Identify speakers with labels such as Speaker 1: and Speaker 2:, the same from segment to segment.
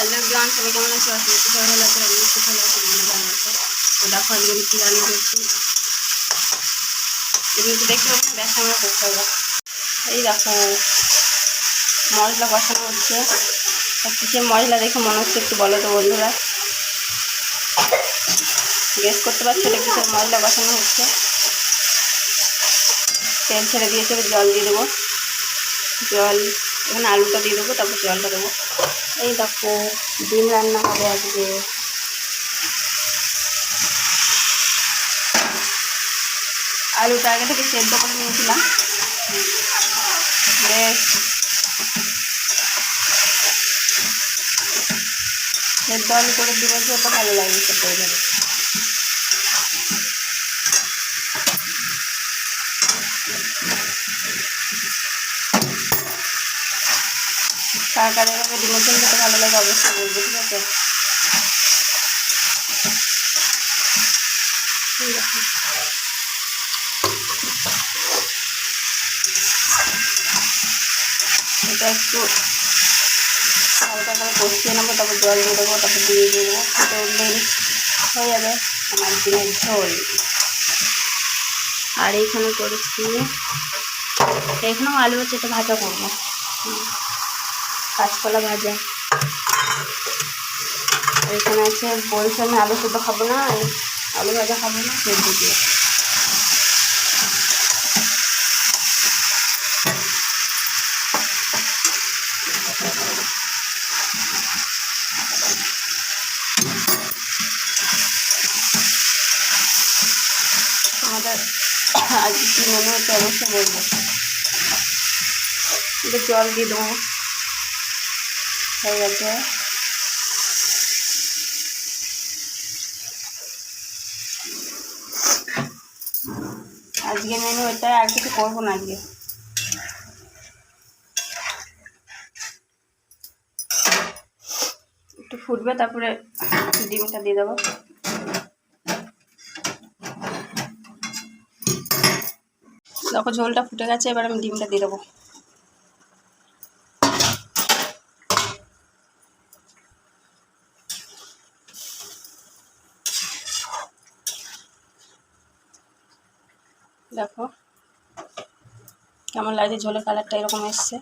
Speaker 1: Hello bran, সবাই কেমন আছো? আসলে একটু ভালো লাগছে, রান্না করতে ভালো আছে, মনে ভালো আছে। তো দেখো আজকে আমি কী রান্না করছি, এগুলো তো দেখতে পাবো না, ব্যাস আমরা করতে হবে। এই দেখো মশলা কষানো হচ্ছে। কিসের মশলা দেখে মনে হচ্ছে একটু বলো তো বন্ধুরা, গেস করতে পারছো এটা কিসের মশলা কষানো হচ্ছে? তেল ছেড়ে দিয়েছে, জল দিয়ে দেবো। জল এখানে আলুটা দিয়ে দেবো, তারপর জলটা দেবো। এই দেখো ডিম রান্না হবে আজকে। আলুটা আগে থেকে সেদ্ধ করে নিয়েছিলাম, বেশ সেদ্ধ আলু করে দিলে তো ভালো লাগে খেতে। এইভাবে কার কার এভাবে ডিমের ঝোল খেতে ভালো লাগে অবশ্যই বলবো, ঠিক আছে? এটা একটু হালকা করে কষিয়ে নেবো, তারপর জল দিয়ে দেবো, তারপর দিয়ে দেবো, ফুটে উঠলেই হয়ে যাবে আমার ডিমের ঝোল। আর এইখানে করেছি, এখানেও আলু হচ্ছে, এটা ভাজা করবো, কাঁচকলা ভাজা। আর এখানে আছে বলছে আমি আলু সেদ্ধ খাবো না, আলু ভাজা খাবো না, সেদ্ধ দিয়ে। আমাদের আজকে কী মনে হচ্ছে অবশ্যই বলবো। একটু জল দিয়ে দেবো, হয়ে গেছে। আজকে মেনু এটা, আর কিছু করবো না আজকে। একটু ফুটবে, তারপরে ডিমটা দিয়ে দেবো। দেখো ঝোলটা ফুটে গেছে, এবার আমি ডিমটা দিয়ে দেবো। দেখো কেমন লাগছে, ঝোলের কালারটা এরকম এসছে।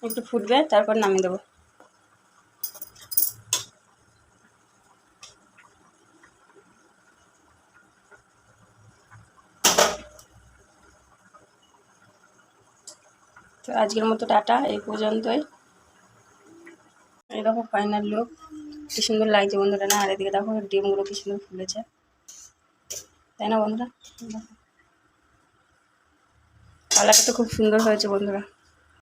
Speaker 1: একটু ফুটবে, তারপর নামিয়ে দেবো। তো আজকের মতো টাটা, এই পর্যন্তই। এই দেখো ফাইনাল লুক, কি সুন্দর লাগছে বন্ধুরা না? আর এদিকে দেখো ডিমগুলো কি সুন্দর ফুলেছে, তাই না বন্ধুরা? কালারটা তো খুব সুন্দর হয়েছে বন্ধুরা।